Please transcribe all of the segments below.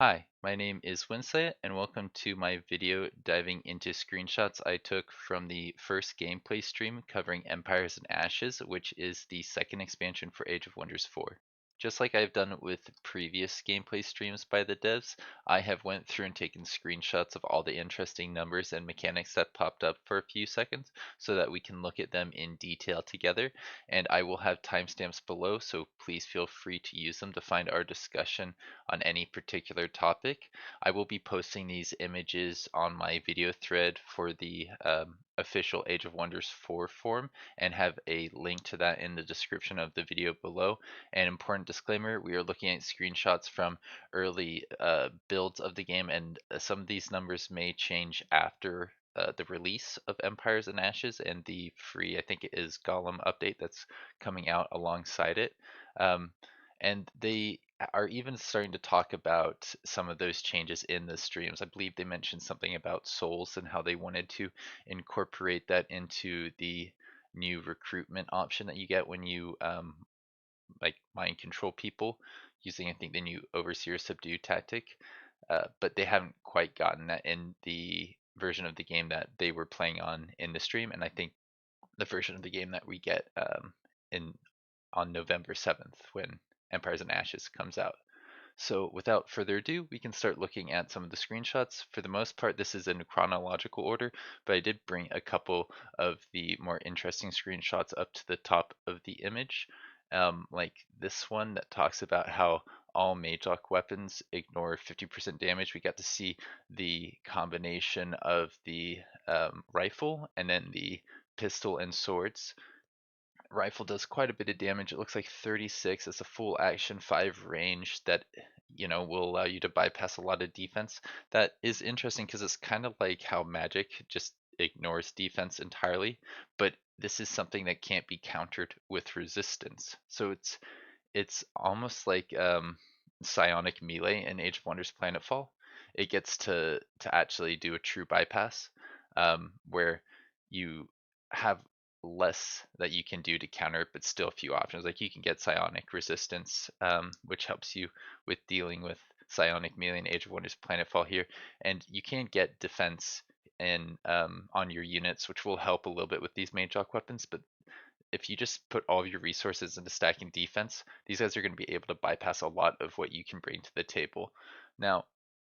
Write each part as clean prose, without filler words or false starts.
Hi, my name is Winslet, and welcome to my video diving into screenshots I took from the first gameplay stream covering Empires and Ashes, which is the second expansion for Age of Wonders 4. Just like I've done with previous gameplay streams by the devs, I have went through and taken screenshots of all the interesting numbers and mechanics that popped up for a few seconds so that we can look at them in detail together, and I will have timestamps below, so please feel free to use them to find our discussion on any particular topic. I will be posting these images on my video thread for the official Age of Wonders 4 form and have a link to that in the description of the video below. An important disclaimer, we are looking at screenshots from early builds of the game, and some of these numbers may change after the release of Empires and Ashes and the free, I think it is Golem update that's coming out alongside it. Um, and they are even starting to talk about some of those changes in the streams. I believe they mentioned something about souls and how they wanted to incorporate that into the new recruitment option that you get when you like mind control people using, I think, the new overseer subdue tactic. But they haven't quite gotten that in the version of the game that they were playing on in the stream, and I think the version of the game that we get in on November 7th when Empires and Ashes comes out. So without further ado, we can start looking at some of the screenshots. For the most part, this is in chronological order, but I did bring a couple of the more interesting screenshots up to the top of the image, like this one that talks about how all Magelock weapons ignore 50% damage. We got to see the combination of the rifle and then the pistol and swords. Rifle does quite a bit of damage. It looks like 36. It's a full action 5 range that will allow you to bypass a lot of defense. That is interesting because it's kind of like how magic just ignores defense entirely, but this is something that can't be countered with resistance. So it's almost like psionic melee in Age of Wonders Planetfall. It gets to actually do a true bypass, where you have less that you can do to counter it, but still a few options. Like you can get psionic resistance, which helps you with dealing with psionic melee in Age of Wonders Planetfall here, and you can get defense and on your units, which will help a little bit with these Magelock weapons. But if you just put all of your resources into stacking defense, these guys are going to be able to bypass a lot of what you can bring to the table. Now,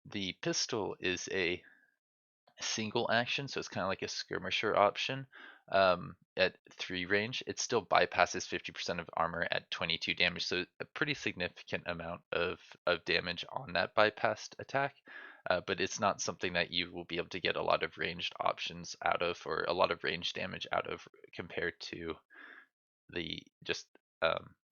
the pistol is a single action, so it's kind of like a skirmisher option at 3 range. It still bypasses 50% of armor at 22 damage, so a pretty significant amount of damage on that bypassed attack. But it's not something that you will be able to get a lot of ranged options out of, or a lot of range damage out of, compared to the just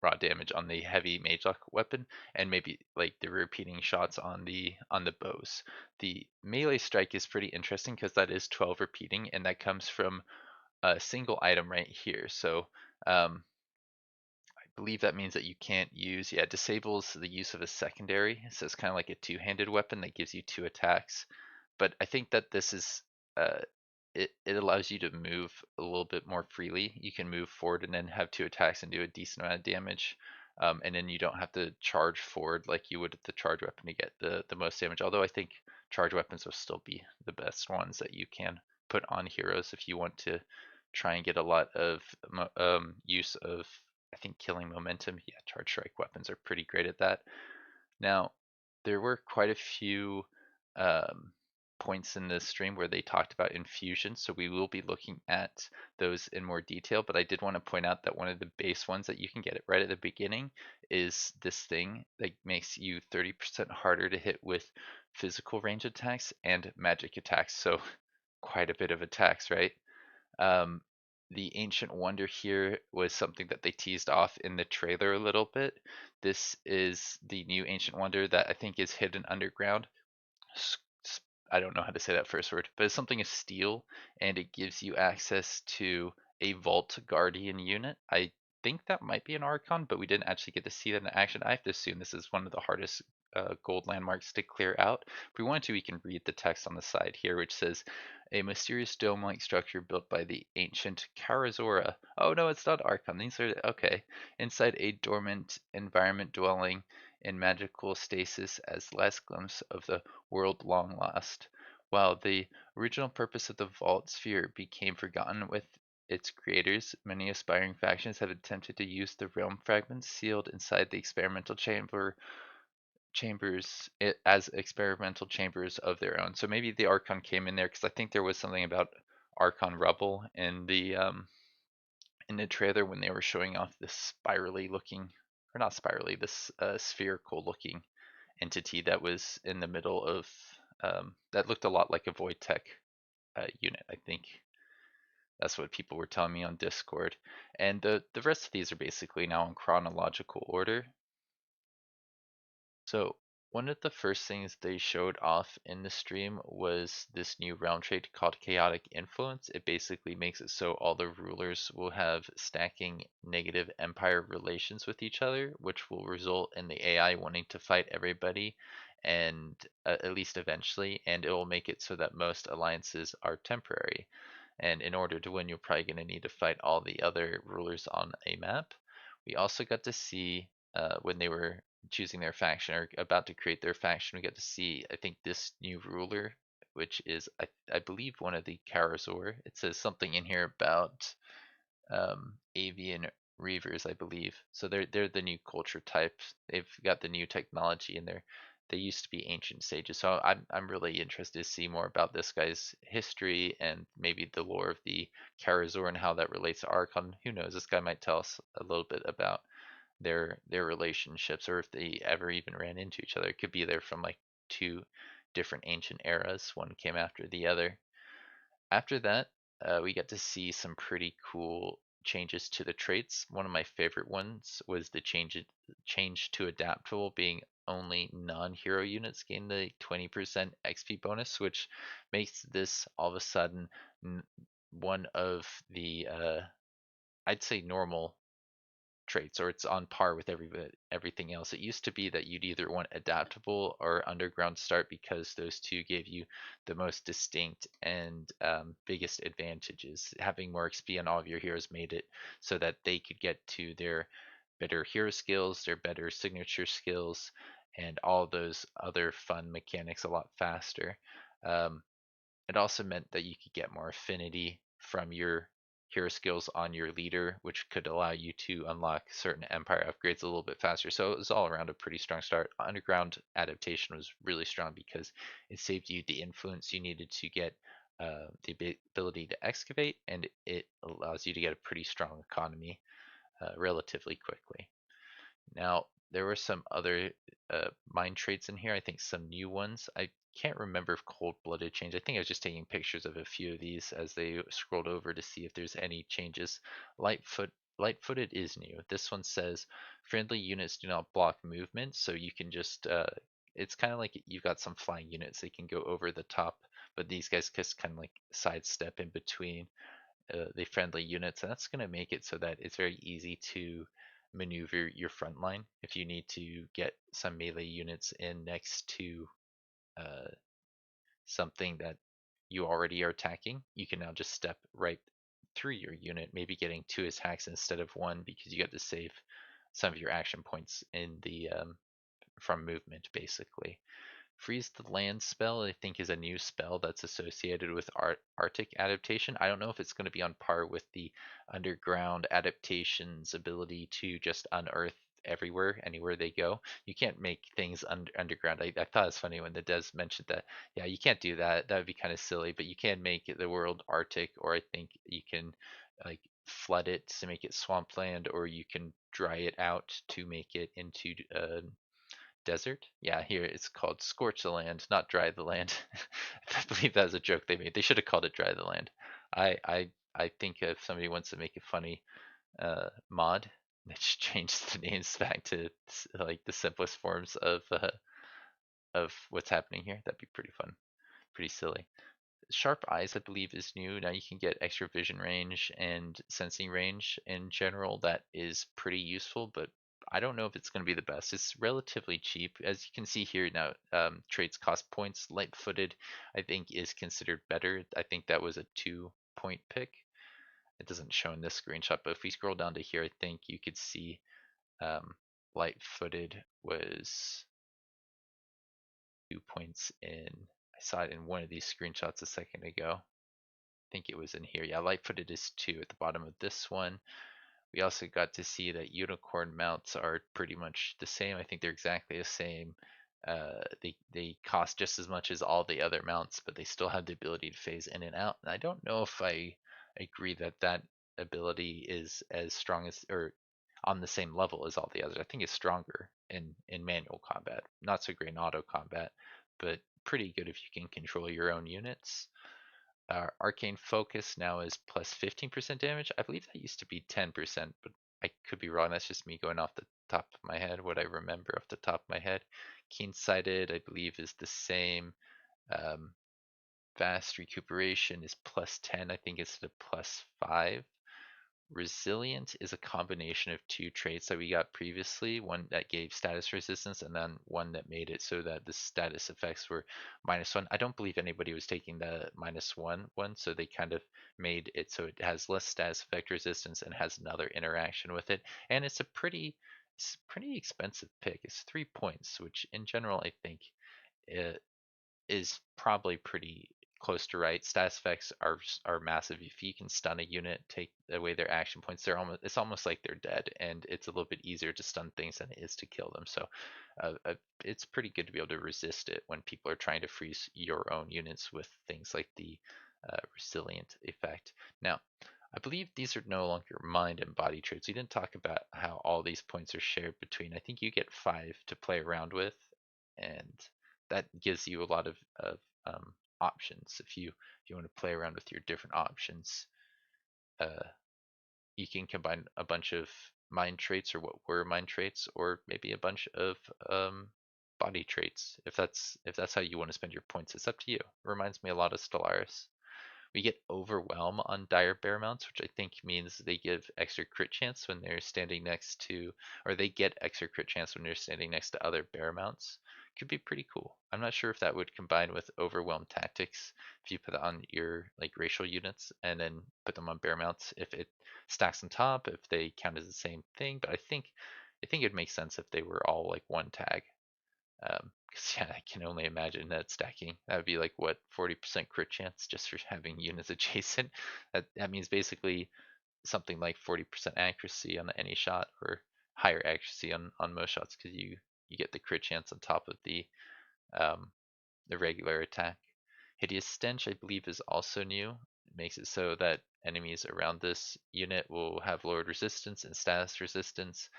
raw damage on the heavy Magelock weapon, and maybe like the repeating shots on the bows. The melee strike is pretty interesting because that is 12 repeating, and that comes from a single item right here. So I believe that means that you can't use, yeah, disables the use of a secondary. So it's kind of like a two-handed weapon that gives you 2 attacks. But I think that this is uh, it allows you to move a little bit more freely. You can move forward and then have 2 attacks and do a decent amount of damage. And then you don't have to charge forward like you would with the charge weapon to get the most damage. Although I think charge weapons will still be the best ones that you can put on heroes if you want to try and get a lot of use of, I think, killing momentum. Yeah, charge strike weapons are pretty great at that. Now, there were quite a few um, points in this stream where they talked about infusions, so we will be looking at those in more detail, but I did want to point out that one of the base ones that you can get it right at the beginning is this thing that makes you 30% harder to hit with physical range attacks and magic attacks, so quite a bit of attacks, right? Um, the Ancient Wonder here was something that they teased off in the trailer a little bit. This is the new Ancient Wonder that I think is hidden underground. I don't know how to say that first word, but it's something of steel, and it gives you access to a Vault Guardian unit. I think that might be an Archon, but we didn't actually get to see that in action. I have to assume this is one of the hardest gold landmarks to clear out. If we wanted to, we can read the text on the side here, which says, a mysterious dome-like structure built by the ancient Karazora. Oh no, it's not Archon. These are, okay. Inside a dormant environment dwelling in magical stasis as last glimpse of the world long lost. While the original purpose of the Vault Sphere became forgotten with its creators, many aspiring factions have attempted to use the realm fragments sealed inside the experimental chambers as experimental chambers of their own. So maybe the Archon came in there because I think there was something about Archon rubble in the trailer when they were showing off this spirally looking, or not spirally, this spherical looking entity that was in the middle of that looked a lot like a Void Tech unit. I think that's what people were telling me on Discord. And the rest of these are basically now in chronological order. So one of the first things they showed off in the stream was this new realm trait called Chaotic Influence. It basically makes it so all the rulers will have stacking negative empire relations with each other, which will result in the AI wanting to fight everybody, and at least eventually, and it will make it so that most alliances are temporary. And in order to win, you're probably going to need to fight all the other rulers on a map. We also got to see when they were choosing their faction or about to create their faction, we get to see, I think, this new ruler, which is, I believe, one of the Karazor. It says something in here about avian reavers, I believe. So they're the new culture type. They've got the new technology, and they used to be ancient sages. So I'm really interested to see more about this guy's history and maybe the lore of the Karazor and how that relates to Archon. Who knows? This guy might tell us a little bit about their relationships, or if they ever even ran into each other. It could be they're from like two different ancient eras. One came after the other. After that, we get to see some pretty cool changes to the traits. One of my favorite ones was the change to adaptable, being only non-hero units gain the 20% XP bonus, which makes this all of a sudden one of the I'd say normal traits, or it's on par with everything else. It used to be that you'd either want adaptable or underground start because those two gave you the most distinct and biggest advantages. Having more XP on all of your heroes made it so that they could get to their better hero skills, their better signature skills, and all those other fun mechanics a lot faster. Um, it also meant that you could get more affinity from your hero skills on your leader, which could allow you to unlock certain empire upgrades a little bit faster. So it was all around a pretty strong start. Underground adaptation was really strong because it saved you the influence you needed to get the ability to excavate, and it allows you to get a pretty strong economy relatively quickly. Now, there were some other mind traits in here. I think some new ones. I can't remember if cold-blooded changed. I think I was just taking pictures of a few of these as they scrolled over to see if there's any changes. Light-footed is new. This one says friendly units do not block movement, so you can just. It's kind of like you've got some flying units. They can go over the top, but these guys just kind of like sidestep in between the friendly units, and that's going to make it so that it's very easy to maneuver your front line. If you need to get some melee units in next to uh, something that you already are attacking, you can now just step right through your unit, maybe getting two attacks instead of one because you got to save some of your action points in the from movement, basically. Freeze the Land spell, I think, is a new spell that's associated with Arctic adaptation. I don't know if it's going to be on par with the underground adaptation's ability to just unearth everywhere, anywhere they go. You can't make things underground. I thought it's funny when the Des mentioned that. Yeah, you can't do that. That would be kind of silly, but you can make the world Arctic, or I think you can like flood it to make it swampland, or you can dry it out to make it into desert. Yeah, here it's called Scorch the Land, not Dry the Land. I believe that was a joke they made. They should have called it Dry the Land. I think if somebody wants to make a funny mod, they should change the names back to like the simplest forms of what's happening here. That'd be pretty fun, pretty silly. Sharp Eyes, I believe, is new. Now you can get extra vision range and sensing range in general. That is pretty useful, but I don't know if it's going to be the best. It's relatively cheap. As you can see here now, traits cost points. Light-footed, I think, is considered better. I think that was a 2-point pick. It doesn't show in this screenshot, but if we scroll down to here, I think you could see um, light-footed was 2 points in. I saw it in one of these screenshots a second ago. I think it was in here. Yeah, light-footed is 2 at the bottom of this one. We also got to see that unicorn mounts are pretty much the same. I think they're exactly the same. They cost just as much as all the other mounts, but they still have the ability to phase in and out. And I don't know if I agree that that ability is as strong as or on the same level as all the others. I think it's stronger in manual combat, not so great in auto combat, but pretty good if you can control your own units. Arcane Focus now is plus 15% damage. I believe that used to be 10%, but I could be wrong. That's just me going off the top of my head, what I remember off the top of my head. Keen-Sighted, I believe, is the same. Um, Fast Recuperation is plus 10. I think it's the plus 5. Resilient is a combination of 2 traits that we got previously, one that gave status resistance and then one that made it so that the status effects were -1. I don't believe anybody was taking the -1 one, so they kind of made it so it has less status effect resistance and has another interaction with it. And it's pretty expensive pick. It's 3 points, which in general I think is probably pretty close to right. Status effects are massive. If you can stun a unit, take away their action points, it's almost like they're dead, and it's a little bit easier to stun things than it is to kill them. So it's pretty good to be able to resist it when people are trying to freeze your own units with things like the resilient effect. Now, I believe these are no longer mind and body traits. We didn't talk about how all these points are shared between. I think you get 5 to play around with, and that gives you a lot of options. If you want to play around with your different options, uh, you can combine a bunch of mind traits or what were mind traits, or maybe a bunch of body traits. If that's how you want to spend your points, it's up to you. It reminds me a lot of Stellaris. We get Overwhelm on Dire Bear mounts, which I think means they give extra crit chance when they're standing next to, or they get extra crit chance when they're standing next to other bear mounts. Could be pretty cool. I'm not sure if that would combine with Overwhelm Tactics if you put it on your like racial units and then put them on bear mounts. If it stacks on top, if they count as the same thing, but I think it'd make sense if they were all like one tag. Because yeah, I can only imagine that stacking. That would be like what 40% crit chance just for having units adjacent. That means basically something like 40% accuracy on any shot, or higher accuracy on most shots, because you get the crit chance on top of um, the regular attack. Hideous Stench, I believe, is also new. It makes it so that enemies around this unit will have lowered resistance and status resistance.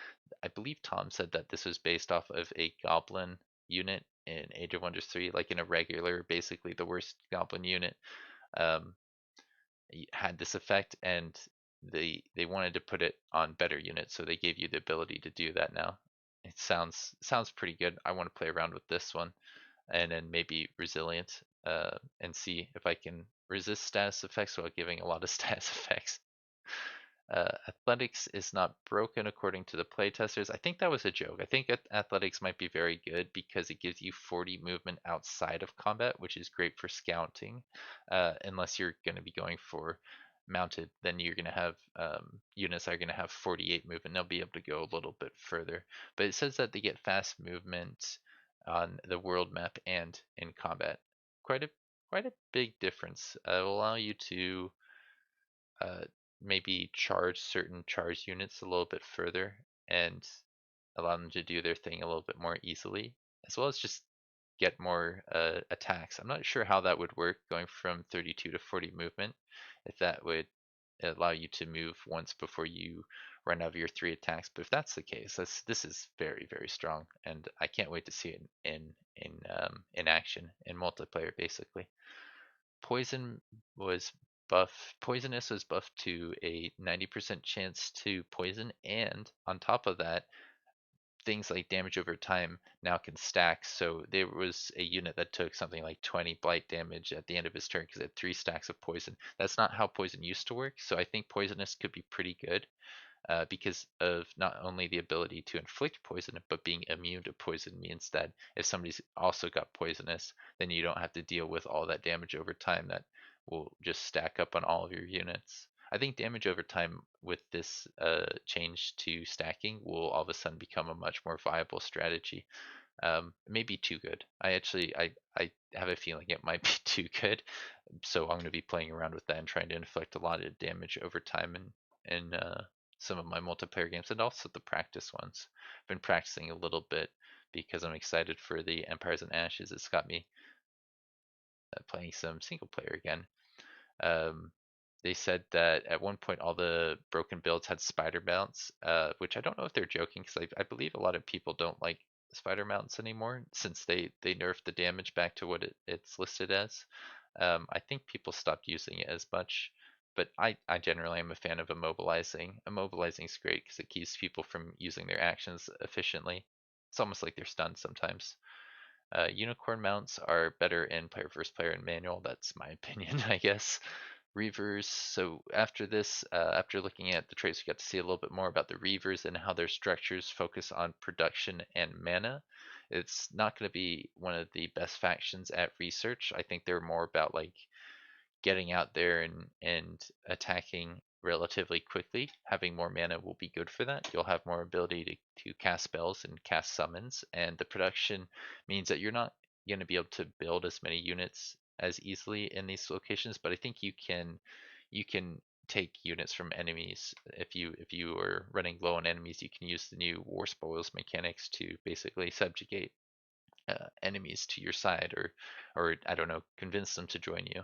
I believe Tom said that this was based off of a goblin unit in Age of Wonders 3, like in a regular, basically the worst goblin unit, um, had this effect, and they wanted to put it on better units, so they gave you the ability to do that now. It sounds pretty good. I want to play around with this one, and then maybe resilient, and see if I can resist status effects while giving a lot of status effects. Athletics is not broken according to the playtesters. I think that was a joke. I think athletics might be very good because it gives you 40 movement outside of combat, which is great for scouting. Unless you're going to be going for mounted, then you're going to have units that are going to have 48 movement. They'll be able to go a little bit further. But it says that they get fast movement on the world map and in combat. Quite a big difference. It will allow you to uh, maybe charge certain charge units a little bit further and allow them to do their thing a little bit more easily, as well as just get more attacks. I'm not sure how that would work going from 32 to 40 movement, if that would allow you to move once before you run out of your 3 attacks. But if that's the case, this is very, very strong, and I can't wait to see it in action in multiplayer, basically. Poison was Poisonous was buffed to a 90% chance to poison, and on top of that, things like damage over time now can stack. So there was a unit that took something like 20 blight damage at the end of his turn because it had 3 stacks of poison. That's not how poison used to work, so I think Poisonous could be pretty good. Because of not only the ability to inflict poison, but being immune to poison means that if somebody's also got poisonous, then you don't have to deal with all that damage over time that will just stack up on all of your units. I think damage over time with this change to stacking will all of a sudden become a much more viable strategy. Maybe too good. I have a feeling it might be too good, so I'm going to be playing around with that and trying to inflict a lot of damage over time in some of my multiplayer games and also the practice ones. I've been practicing a little bit because I'm excited for the Empires and Ashes. It's got me playing some single player again. Um, they said that at one point all the broken builds had spider mounts, which I don't know if they're joking because I believe a lot of people don't like spider mounts anymore since they nerfed the damage back to what it's listed as. I think people stopped using it as much, but I generally am a fan of immobilizing. Immobilizing is great because it keeps people from using their actions efficiently. It's almost like they're stunned sometimes. Unicorn mounts are better in player versus player and manual. That's my opinion, I guess. Reavers. So after this, after looking at the traits, we got to see a little bit more about the Reavers and how their structures focus on production and mana. It's not going to be one of the best factions at research. I think they're more about like getting out there and attacking relatively quickly. Having more mana will be good for that. You'll have more ability to cast spells and cast summons, and the production means that you're not going to be able to build as many units as easily in these locations, but I think you can take units from enemies. If you are running low on enemies, you can use the new warspoils mechanics to basically subjugate enemies to your side, or I don't know, convince them to join you.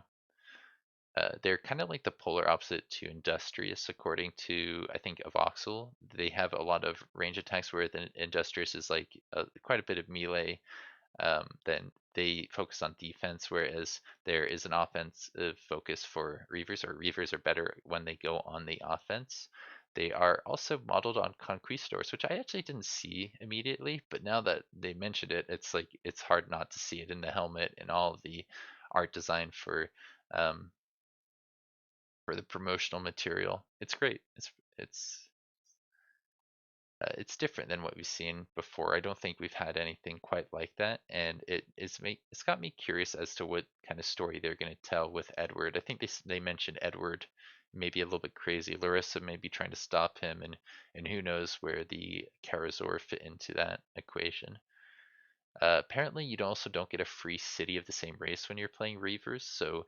They're kind of like the polar opposite to Industrious, according to, I think, Avoxel. They have a lot of range attacks, where the Industrious is like quite a bit of melee. Then they focus on defense, whereas there is an offensive focus for Reavers, or Reavers are better when they go on the offense. They are also modeled on Conquistadors, which I actually didn't see immediately, but now that they mentioned it, it's like it's hard not to see it in the helmet and all of the art design um, for the promotional material. It's great. It's different than what we've seen before. I don't think we've had anything quite like that, and it's got me curious as to what kind of story they're going to tell with Edward. I think they mentioned Edward maybe a little bit crazy. Larissa may be trying to stop him, and who knows where the Karazor fit into that equation. Apparently, you also don't get a free city of the same race when you're playing Reavers, so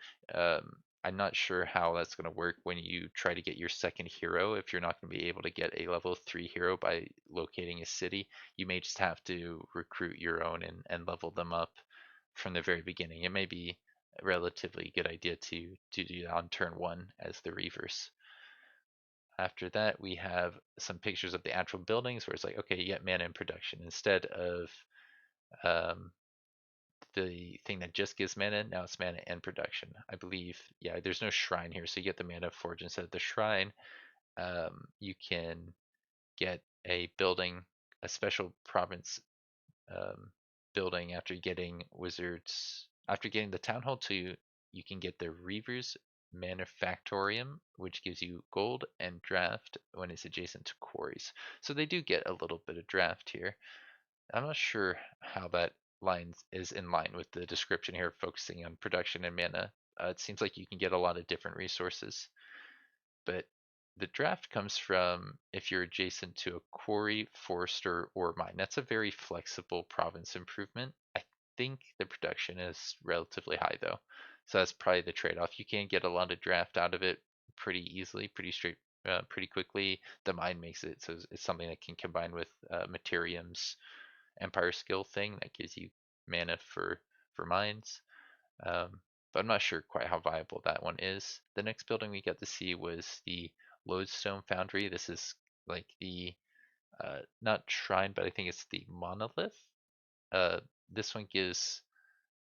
I'm not sure how that's going to work when you try to get your second hero. If you're not going to be able to get a level 3 hero by locating a city, you may just have to recruit your own and level them up from the very beginning. It may be a relatively good idea to do that on turn 1 as the Reavers. After that, we have some pictures of the actual buildings where it's like, okay, you get mana in production instead of um, the thing that just gives mana. Now it's mana and production. I believe, yeah, there's no shrine here, so you get the mana forge instead of the shrine. You can get a building, a special province um, building after getting wizards. After getting the town hall 2, you can get the Reaver's Manufactorium, which gives you gold and draft when it's adjacent to quarries. So they do get a little bit of draft here. I'm not sure how that line is in line with the description here, focusing on production and mana. It seems like you can get a lot of different resources, but the draft comes from if you're adjacent to a quarry, forester, or mine. That's a very flexible province improvement. I think the production is relatively high though, so that's probably the trade-off. You can get a lot of draft out of it pretty easily, pretty quickly. The mine makes it so it's something that can combine with Materium's Empire skill thing that gives you mana for mines. But I'm not sure quite how viable that one is. The next building we got to see was the Lodestone Foundry. This is like the not shrine, but I think it's the monolith. This one gives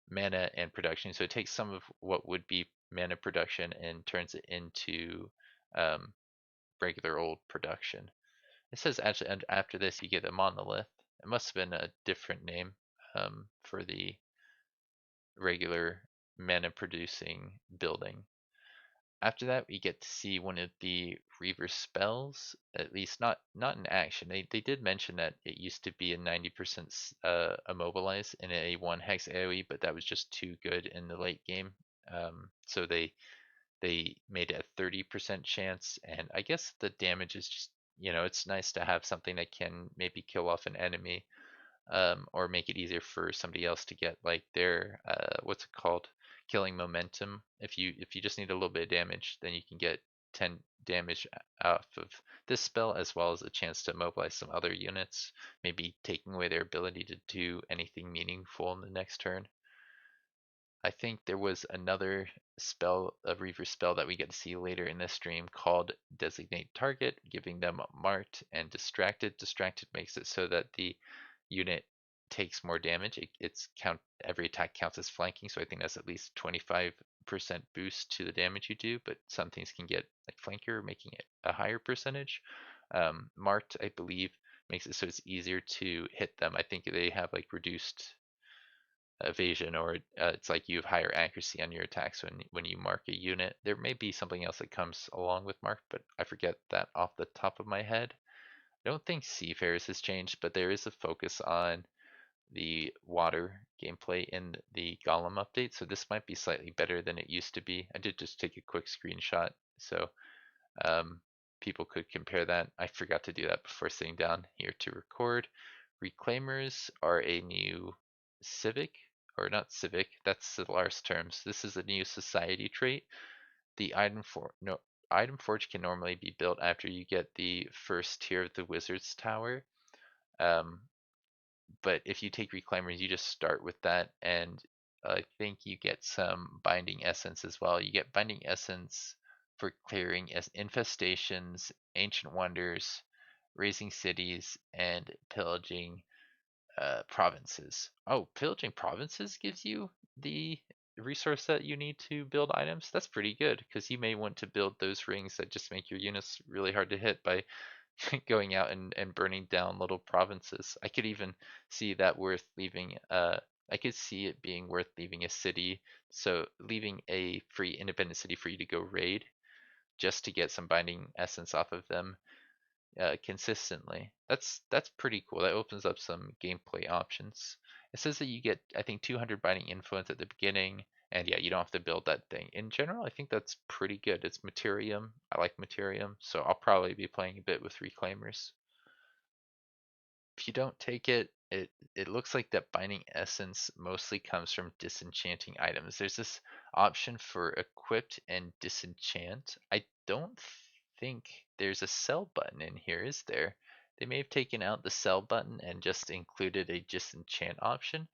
mana and production, so it takes some of what would be mana production and turns it into um, regular old production. It says actually after this you get a monolith. It must have been a different name for the regular mana producing building. After that, we get to see one of the Reaver spells, at least not in action. They did mention that it used to be a 90% immobilize in a 1 hex AoE, but that was just too good in the late game. So they they made a 30% chance, and I guess the damage is just, it's nice to have something that can maybe kill off an enemy, or make it easier for somebody else to get like their what's it called, killing momentum. If you just need a little bit of damage, then you can get 10 damage off of this spell, as well as a chance to mobilize some other units, maybe taking away their ability to do anything meaningful in the next turn. I think there was another spell, a Reaver spell that we get to see later in this stream called Designate Target, giving them Marked and Distracted. Distracted makes it so that the unit takes more damage. Every attack counts as flanking, so I think that's at least 25% boost to the damage you do, but some things can get like flanker, making it a higher percentage. Marked, I believe, makes it so it's easier to hit them. I think they have like reduced evasion, or it's like you have higher accuracy on your attacks when you mark a unit. There may be something else that comes along with mark, but I forget that off the top of my head. I don't think Seafarers has changed, but there is a focus on the water gameplay in the Golem update, so this might be slightly better than it used to be. I did just take a quick screenshot, so um, people could compare that. I forgot to do that before sitting down here to record. Reclaimers are a new civic, or not civic, that's the last terms. This is a new society trait. The item forge can normally be built after you get the first tier of the wizard's tower. Um, but if you take reclaimers, you just start with that, and I think you get some binding essence as well. You get binding essence for clearing as infestations, ancient wonders, raising cities, and pillaging provinces. Oh, pillaging provinces gives you the resource that you need to build items. That's pretty good, because you may want to build those rings that just make your units really hard to hit by going out and burning down little provinces. I could even see that worth leaving. I could see it being worth leaving a city, so leaving a free independent city for you to go raid, just to get some binding essence off of them consistently. That's pretty cool. That opens up some gameplay options. It says that you get, I think, 200 binding influence at the beginning, and yeah, you don't have to build that thing. In general, I think that's pretty good. It's Materium. I like Materium, so I'll probably be playing a bit with Reclaimers. If you don't take it, it looks like that binding essence mostly comes from disenchanting items. There's this option for equipped and disenchant. I don't think there's a sell button in here, is there? They may have taken out the sell button and just included a disenchant option,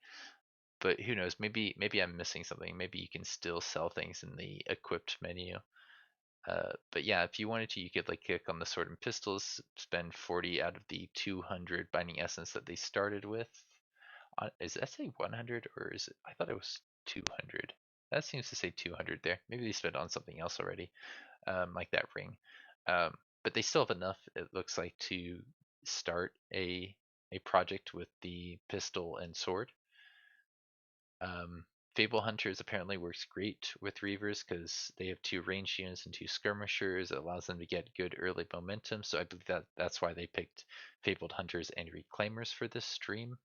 but who knows? Maybe I'm missing something. Maybe you can still sell things in the equipped menu. But yeah, if you wanted to, you could like click on the sword and pistols, spend 40 out of the 200 binding essence that they started with. Is that say 100, or is it? I thought it was 200. That seems to say 200 there. Maybe they spent on something else already, like that ring. Um, but they still have enough, it looks like, to start a project with the pistol and sword. Fable Hunters apparently works great with Reavers because they have 2 ranged units and 2 skirmishers. It allows them to get good early momentum, so I believe that's why they picked Fabled Hunters and Reclaimers for this stream.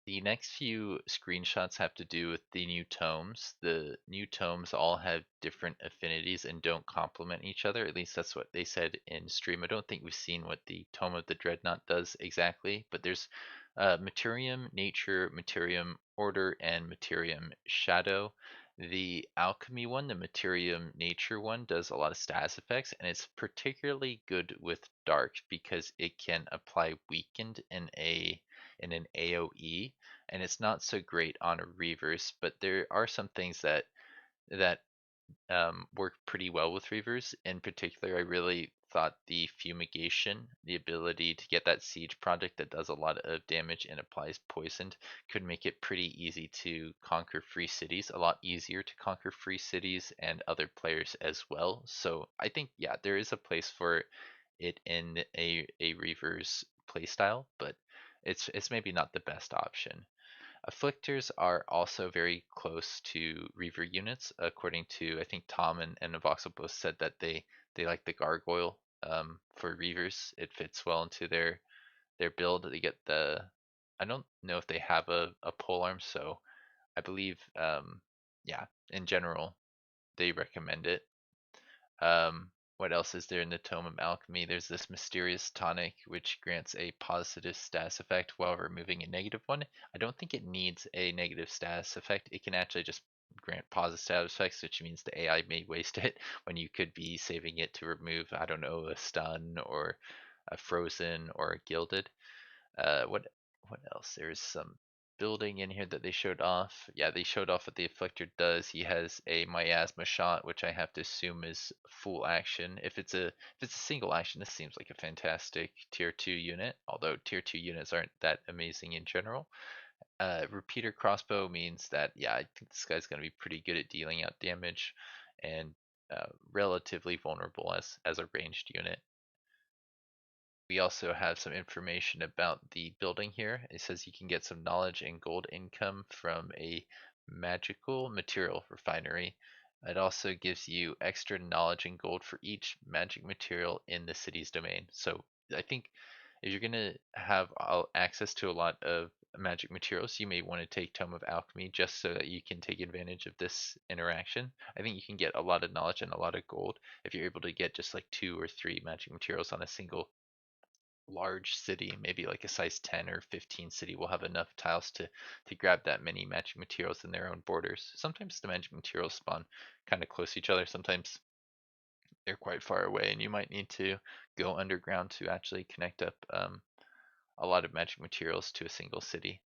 The next few screenshots have to do with the new tomes. The new tomes all have different affinities and don't complement each other. At least that's what they said in stream. I don't think we've seen what the Tome of the Dreadnought does exactly, but there's Materium Nature, Materium Order, and Materium Shadow. The Alchemy one, the Materium Nature one, does a lot of status effects, and it's particularly good with Dark because it can apply Weakened in an AoE, and it's not so great on a Reavers, but there are some things that work pretty well with Reavers. In particular, I really thought the fumigation, the ability to get that siege project that does a lot of damage and applies poisoned, could make it pretty easy to conquer free cities, a lot easier to conquer free cities and other players as well. So I think, yeah, there is a place for it in a Reavers playstyle, but it's maybe not the best option. Afflictors are also very close to Reaver units, according to, I think, Tom and Avoxel both said that they like the gargoyle for Reavers. It fits well into their build. They get I don't know if they have a pole arm, so I believe, yeah, in general, they recommend it. Um, what else is there in the Tome of Alchemy? There's this mysterious tonic which grants a positive status effect while removing a negative one. I don't think it needs a negative status effect. It can actually just grant positive status effects, which means the AI may waste it when you could be saving it to remove, I don't know, a stun or a frozen or a gilded. What else? There's some building in here that they showed off. Yeah, they showed off what the Afflicted does. He has a miasma shot, which I have to assume is full action. If it's a single action, this seems like a fantastic tier 2 unit, although tier 2 units aren't that amazing in general. Repeater crossbow means that, yeah, I think this guy's going to be pretty good at dealing out damage and relatively vulnerable as a ranged unit. We also have some information about the building here. It says you can get some knowledge and gold income from a magical material refinery. It also gives you extra knowledge and gold for each magic material in the city's domain. So I think if you're going to have access to a lot of magic materials, you may want to take Tome of Alchemy just so that you can take advantage of this interaction. I think you can get a lot of knowledge and a lot of gold if you're able to get just like 2 or 3 magic materials on a single large city, maybe like a size 10 or 15 city, will have enough tiles to grab that many magic materials in their own borders. Sometimes the magic materials spawn kind of close to each other. Sometimes they're quite far away, and you might need to go underground to actually connect up a lot of magic materials to a single city.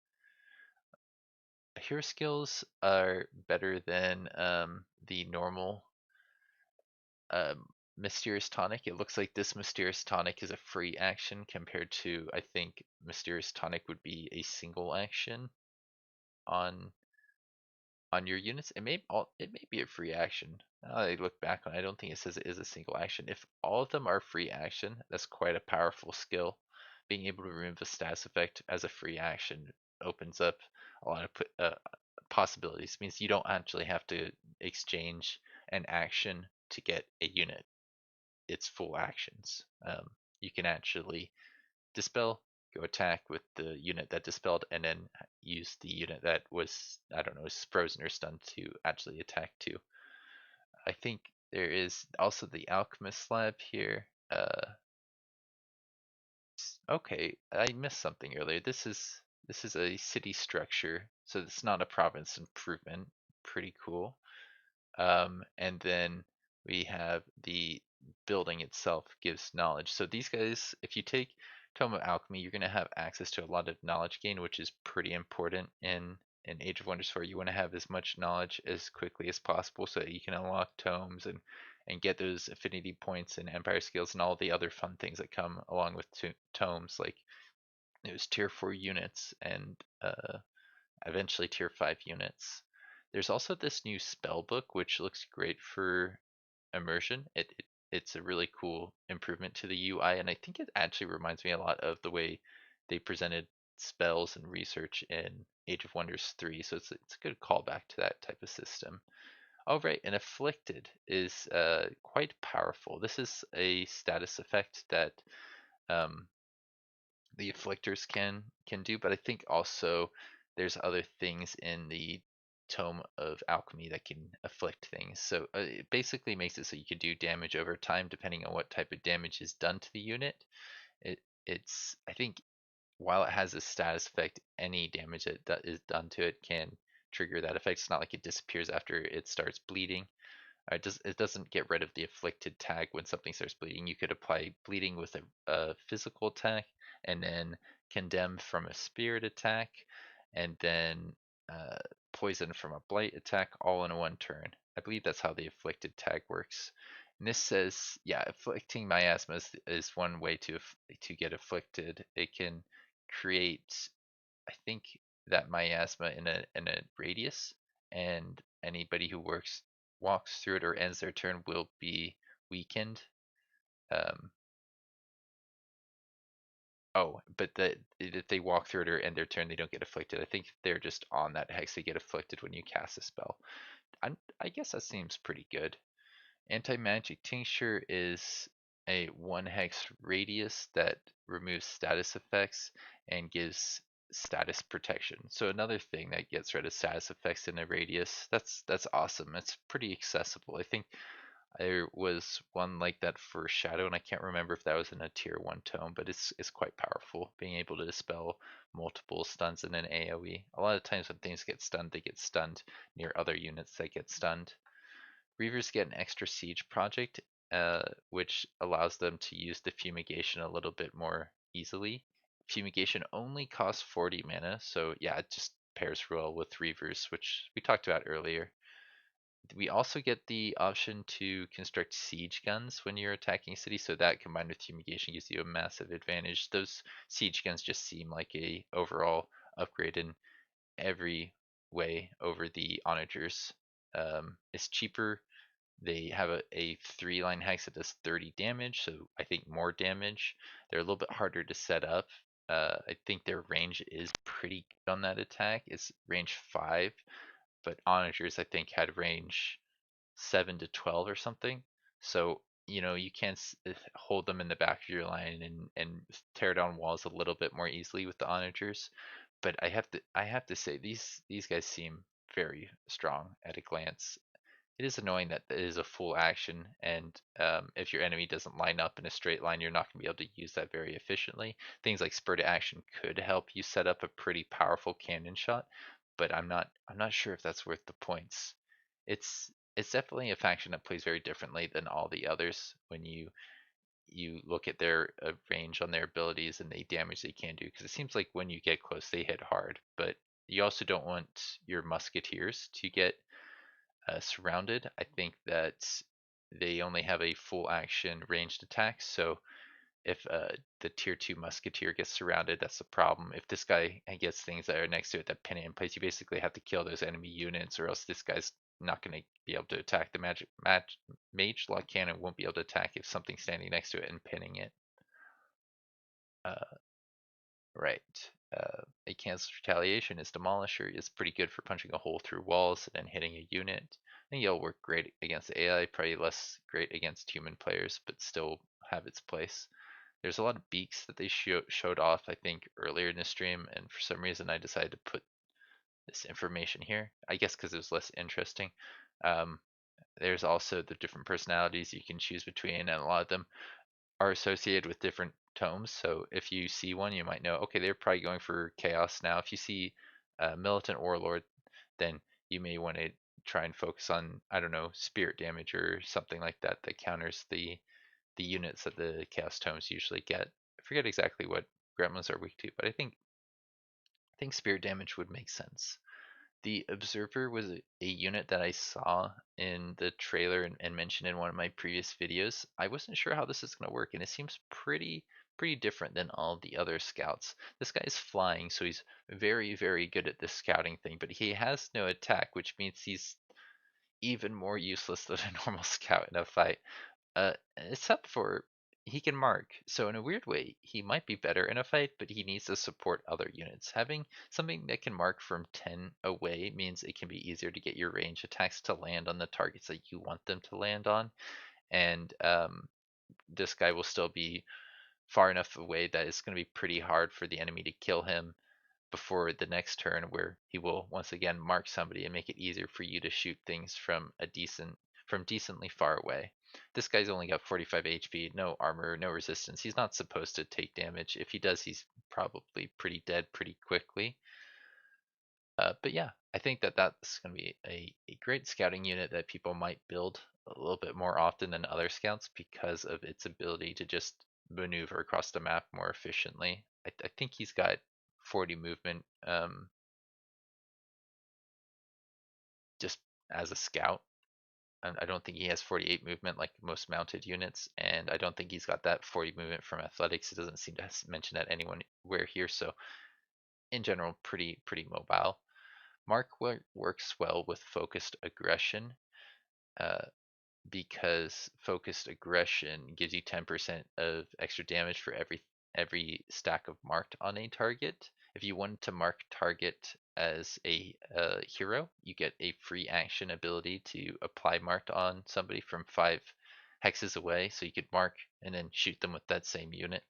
Hero skills are better than the normal Mysterious Tonic. It looks like this Mysterious Tonic is a free action compared to, I think Mysterious Tonic would be a single action on your units. It may be a free action. Now that I look back on it, I don't think it says it is a single action. If all of them are free action, that's quite a powerful skill. Being able to remove a status effect as a free action opens up a lot of possibilities. It means you don't actually have to exchange an action to get a unit. Its full actions. You can actually dispel, go attack with the unit that dispelled, and then use the unit that was, I don't know, frozen or stunned to actually attack too. I think there is also the Alchemist lab here. Okay, I missed something earlier. This is a city structure, so it's not a province improvement. Pretty cool. And then we have the building itself gives knowledge. So these guys, if you take Tome of Alchemy, you're going to have access to a lot of knowledge gain, which is pretty important in Age of Wonders 4. You want to have as much knowledge as quickly as possible so that you can unlock tomes and get those affinity points and empire skills and all the other fun things that come along with tomes, like those tier 4 units and eventually tier 5 units. There's also this new spell book, which looks great for immersion. It's a really cool improvement to the UI, and I think it actually reminds me a lot of the way they presented spells and research in Age of Wonders 3, so it's a good callback to that type of system. All right, and Afflicted is quite powerful. This is a status effect that um, the afflictors can do, but I think also there's other things in the Tome of Alchemy that can afflict things. So it basically makes it so you can do damage over time depending on what type of damage is done to the unit. It's I think while it has a status effect, any damage that is done to it can trigger that effect. It's not like it disappears after it starts bleeding. It doesn't get rid of the afflicted tag when something starts bleeding. You could apply bleeding with a physical attack, and then condemn from a spirit attack, and then uh, poison from a blight attack, all in one turn. I believe that's how the afflicted tag works. And this says, yeah, afflicting miasma is one way to get afflicted. It can create, I think, that miasma in a radius, and anybody who walks through it or ends their turn will be weakened. Um, but if they walk through it or end their turn, they don't get afflicted. I think they're just on that hex. They get afflicted when you cast a spell. I guess that seems pretty good. Anti-magic tincture is a 1 hex radius that removes status effects and gives status protection. So another thing that gets rid of status effects in a radius. That's awesome. It's pretty accessible. I think there was one like that for Shadow, and I can't remember if that was in a tier 1 tome, but it's quite powerful, being able to dispel multiple stuns in an AoE. A lot of times when things get stunned, they get stunned near other units that get stunned. Reavers get an extra siege project, which allows them to use the fumigation a little bit more easily. Fumigation only costs 40 mana, so yeah, it just pairs well with Reavers, which we talked about earlier. We also get the option to construct siege guns when you're attacking cities, so that combined with fumigation gives you a massive advantage. Those siege guns just seem like a overall upgrade in every way over the onagers. It's cheaper. They have a 3-line hex that does 30 damage, so I think more damage. They're a little bit harder to set up. I think their range is pretty good on that attack. It's range 5, but onagers I think had range 7 to 12 or something. So you can hold them in the back of your line and tear down walls a little bit more easily with the onagers. But I have to say these guys seem very strong at a glance. It is annoying that it is a full action, and if your enemy doesn't line up in a straight line, you're not going to be able to use that very efficiently. Things like spur to action could help you set up a pretty powerful cannon shot, but I'm not sure if that's worth the points. It's definitely a faction that plays very differently than all the others when you look at their range on their abilities and the damage they can do, because it seems like when you get close they hit hard, but you also don't want your musketeers to get surrounded. I think that they only have a full action ranged attack, so if the tier 2 musketeer gets surrounded, that's the problem. If this guy gets things that are next to it that pin it in place, you basically have to kill those enemy units, or else this guy's not going to be able to attack. The Magelock cannon won't be able to attack if something's standing next to it and pinning it. Right. A cancelled retaliation is Demolisher is pretty good for punching a hole through walls and then hitting a unit. I think it'll work great against AI, probably less great against human players, but still have its place. There's a lot of beaks that they showed off, I think, earlier in the stream, and for some reason I decided to put this information here. I guess because it was less interesting. Um, there's also the different personalities you can choose between, and a lot of them are associated with different tomes. So if you see one, you might know, okay, they're probably going for chaos now. If you see militant warlord, then you may want to try and focus on, I don't know, spirit damage or something like that that counters the units that the chaos tomes usually get. I forget exactly what gremlins are weak to, but I think spirit damage would make sense. The Observer was a unit that I saw in the trailer and mentioned in one of my previous videos. I wasn't sure how this is going to work, and it seems pretty different than all the other scouts. This guy is flying, so he's very good at this scouting thing, but he has no attack, which means he's even more useless than a normal scout in a fight. Except for he can mark, so in a weird way, he might be better in a fight, but he needs to support other units. Having something that can mark from 10 away means it can be easier to get your range attacks to land on the targets that you want them to land on, and this guy will still be far enough away that it's going to be pretty hard for the enemy to kill him before the next turn, where he will once again mark somebody and make it easier for you to shoot things from decently far away. This guy's only got 45 HP, no armor, no resistance. He's not supposed to take damage. If he does, he's probably pretty dead pretty quickly. But yeah, I think that that's going to be a great scouting unit that people might build a little bit more often than other scouts because of its ability to just maneuver across the map more efficiently. I think he's got 40 movement just as a scout. I don't think he has 48 movement like most mounted units, and I don't think he's got that 40 movement from athletics. It doesn't seem to mention that anywhere here, so in general, pretty mobile. Mark works well with focused aggression, uh, because focused aggression gives you 10% of extra damage for every stack of marked on a target. If you wanted to mark target as a hero, you get a free action ability to apply marked on somebody from 5 hexes away, so you could mark and then shoot them with that same unit,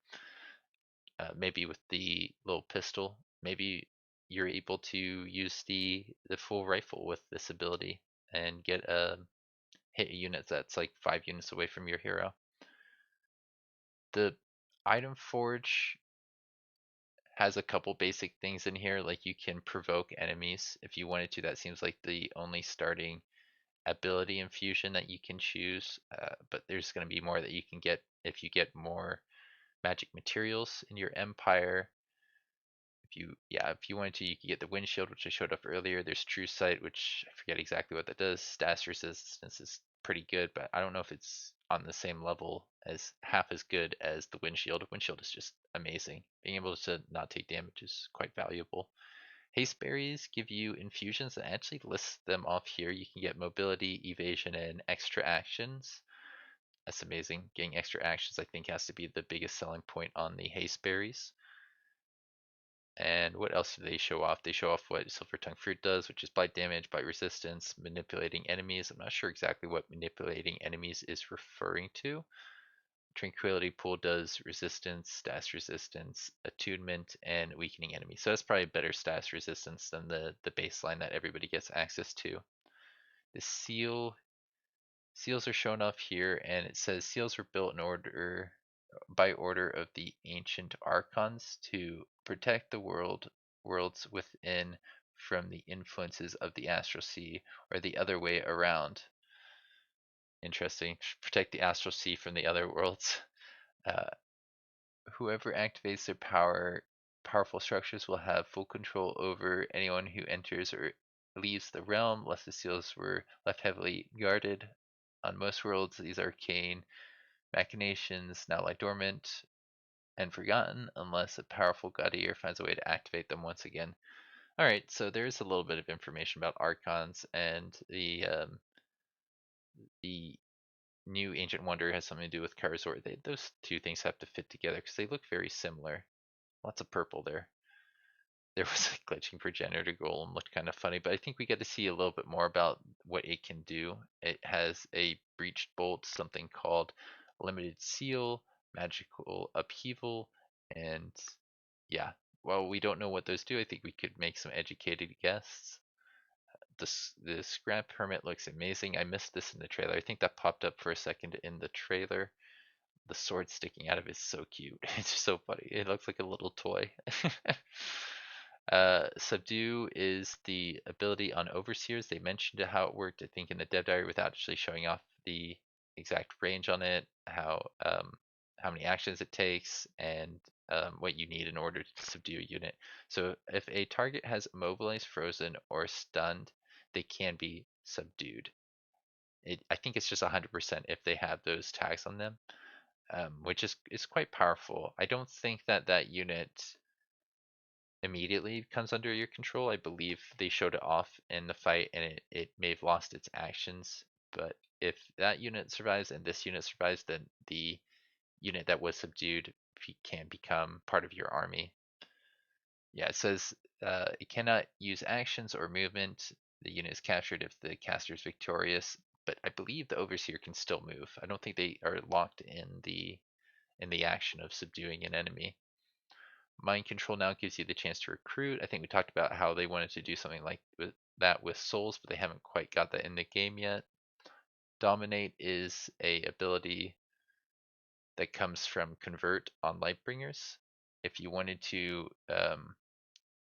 maybe with the little pistol maybe you're able to use the full rifle with this ability and get a hit a unit that's like 5 units away from your hero. The item forge has a couple basic things in here, like you can provoke enemies if you wanted to. That seems like the only starting ability infusion that you can choose, but there's going to be more that you can get if you get more magic materials in your empire. If you wanted to, you could get the wind shield, which I showed off earlier. There's true sight, which I forget exactly what that does. Status resistance is pretty good, but I don't know if it's on the same level as half as good as the wind shield. Wind shield is just amazing. Being able to not take damage is quite valuable. Haste berries give you infusions, and actually list them off here. You can get mobility, evasion, and extra actions. That's amazing. Getting extra actions, I think, has to be the biggest selling point on the haste berries. And what else do they show off? They show off what Silver Tongue Fruit does, which is bite damage, bite resistance, manipulating enemies. I'm not sure exactly what manipulating enemies is referring to. Tranquility Pool does resistance, status resistance, attunement, and weakening enemies. So that's probably better status resistance than the baseline that everybody gets access to. The seals are shown off here, and it says seals were built in order by order of the ancient archons to protect the worlds within from the influences of the astral sea, or the other way around. Interesting. Protect the astral sea from the other worlds. Uh, Whoever activates their powerful structures will have full control over anyone who enters or leaves the realm, unless the seals were left heavily guarded. On most worlds, these arcane machinations now lie dormant and forgotten unless a powerful god eater finds a way to activate them once again. Alright, so there's a little bit of information about archons, and the new Ancient Wonder has something to do with Karazor. Those two things have to fit together because they look very similar. Lots of purple there. There was a glitching progenitor golem, looked kind of funny, but I think we get to see a little bit more about what it can do. It has a breached bolt, something called limited seal, magical upheaval, and yeah. Well, we don't know what those do. I think we could make some educated guesses. The scrap hermit looks amazing. I missed this in the trailer. I think that popped up for a second in the trailer. The sword sticking out of it is so cute. It's so funny. It looks like a little toy. Subdue is the ability on overseers. They mentioned how it worked, I think, in the dev diary without actually showing off the exact range on it, how many actions it takes, and what you need in order to subdue a unit. So if a target has immobilized, frozen, or stunned, they can be subdued. I think it's just 100% if they have those tags on them, which is quite powerful. I don't think that unit immediately comes under your control. I believe they showed it off in the fight, and it may have lost its actions. But if that unit survives and this unit survives, then the unit that was subdued can become part of your army. Yeah, it says it cannot use actions or movement. The unit is captured if the caster is victorious. But I believe the overseer can still move. I don't think they are locked in the action of subduing an enemy. Mind control now gives you the chance to recruit. I think we talked about how they wanted to do something like that with souls, but they haven't quite got that in the game yet. Dominate is a ability that comes from convert on Lightbringers. If you wanted to,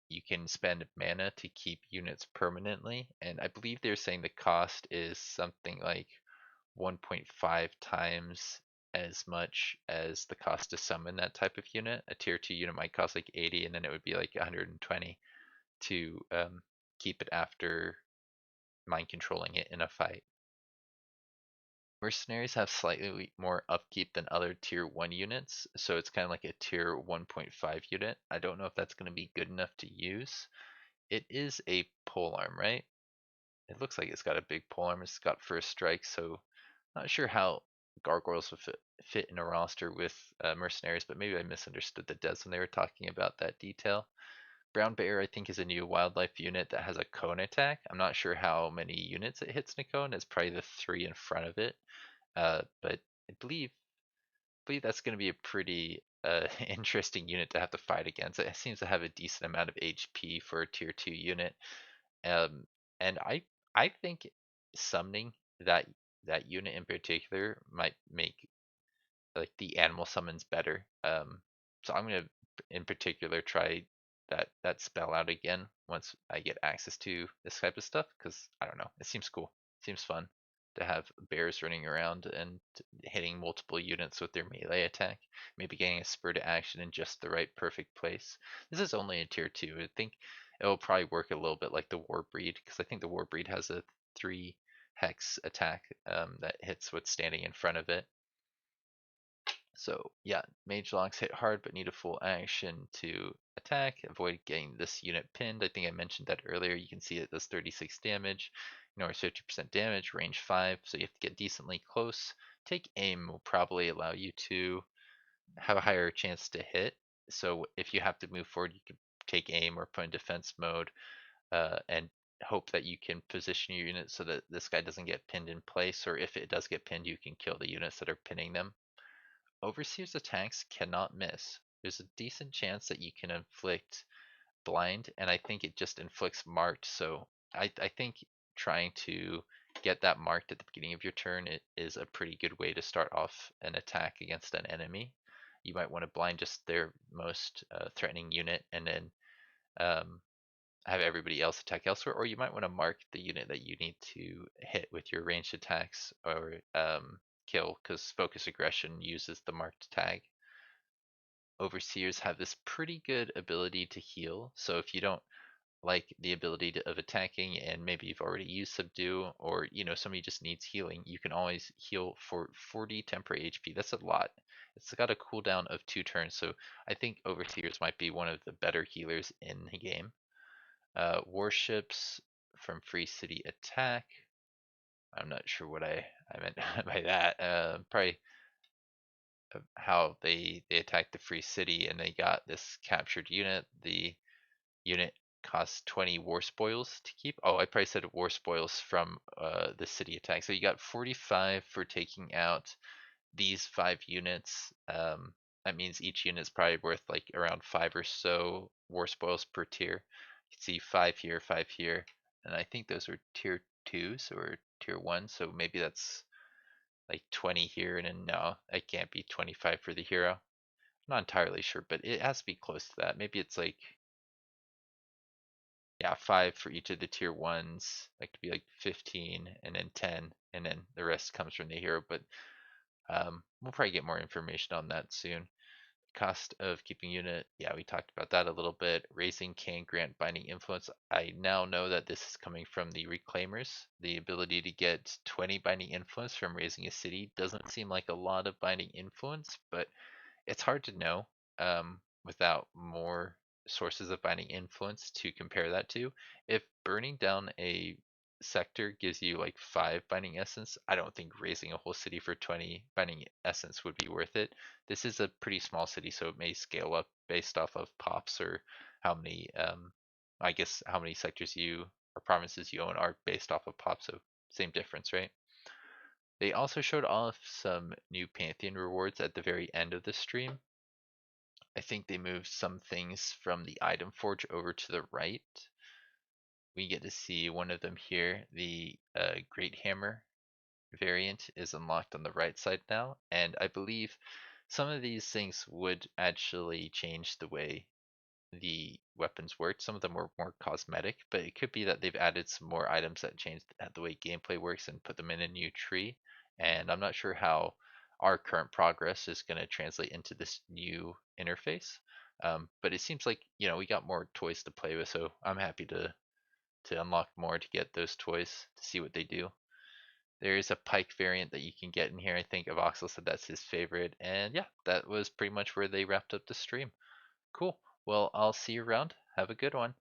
you can spend mana to keep units permanently, and I believe they're saying the cost is something like 1.5 times as much as the cost to summon that type of unit. A tier 2 unit might cost like 80, and then it would be like 120 to keep it after mind controlling it in a fight. Mercenaries have slightly more upkeep than other tier 1 units, so it's kind of like a tier 1.5 unit. I don't know if that's going to be good enough to use. It is a polearm, right? It looks like it's got a big polearm. It's got first strike, so not sure how gargoyles would fit in a roster with mercenaries, but maybe I misunderstood the devs when they were talking about that detail. Brown Bear, I think, is a new wildlife unit that has a cone attack. I'm not sure how many units it hits in a cone. It's probably the 3 in front of it. But I believe believe that's going to be a pretty interesting unit to have to fight against. It seems to have a decent amount of HP for a tier 2 unit. Um, and I think summoning that that unit in particular might make like the animal summons better. So I'm gonna in particular try that spell out again once I get access to this type of stuff because I don't know, it seems cool, it seems fun to have bears running around and hitting multiple units with their melee attack, maybe getting a spur to action in just the right perfect place. This is only a tier 2. I think it will probably work a little bit like the war breed because I think the war breed has a 3 hex attack that hits what's standing in front of it. So yeah, Magelocks hit hard but need a full action to attack, avoid getting this unit pinned. I think I mentioned that earlier. You can see it does 36 damage, ignores 50% damage, range 5, so you have to get decently close. Take aim will probably allow you to have a higher chance to hit. So if you have to move forward, you can take aim or put in defense mode and hope that you can position your unit so that this guy doesn't get pinned in place, or if it does get pinned, you can kill the units that are pinning them. Overseer's attacks cannot miss. There's a decent chance that you can inflict blind, and I think it just inflicts marked. So I think trying to get that marked at the beginning of your turn is a pretty good way to start off an attack against an enemy. You might want to blind just their most threatening unit and then um, have everybody else attack elsewhere, or you might want to mark the unit that you need to hit with your ranged attacks or kill, because focus aggression uses the marked tag. Overseers have this pretty good ability to heal, so if you don't like the ability of attacking and maybe you've already used Subdue, or somebody just needs healing, you can always heal for 40 temporary HP. That's a lot. It's got a cooldown of 2 turns, so I think Overseers might be one of the better healers in the game. Warships from Free City Attack. I'm not sure what I meant by that. Probably how they attacked the Free City and they got this captured unit. The unit costs 20 warspoils to keep. Oh, I probably said warspoils from the city attack. So you got 45 for taking out these 5 units. That means each unit is probably worth like around 5 or so warspoils per tier. You can see 5 here, and I think those are tier 2s or tier 1, so maybe that's like 20 here, and then no, it can't be 25 for the hero. I'm not entirely sure, but it has to be close to that. Maybe it's like, yeah, 5 for each of the tier 1s. That could be like 15, and then 10, and then the rest comes from the hero, but we'll probably get more information on that soon. Cost of keeping unit, yeah, we talked about that a little bit. Raising can grant binding influence. I now know that this is coming from the reclaimers. The ability to get 20 binding influence from raising a city doesn't seem like a lot of binding influence, but it's hard to know without more sources of binding influence to compare that to. If burning down a sector gives you like 5 binding essence, I don't think raising a whole city for 20 binding essence would be worth it. This is a pretty small city, so it may scale up based off of pops or how many, I guess, how many sectors you or provinces you own are based off of pops, so same difference, right? They also showed off some new Pantheon rewards at the very end of the stream. I think they moved some things from the item forge over to the right. We get to see one of them here. The Great Hammer variant is unlocked on the right side now, and I believe some of these things would actually change the way the weapons worked. Some of them were more cosmetic, but it could be that they've added some more items that changed the way gameplay works and put them in a new tree. And I'm not sure how our current progress is going to translate into this new interface. But it seems like we got more toys to play with, so I'm happy to unlock more to get those toys to see what they do. There is a pike variant that you can get in here. I think Avoxel said that's his favorite, and yeah, that was pretty much where they wrapped up the stream. Cool. Well, I'll see you around. Have a good one.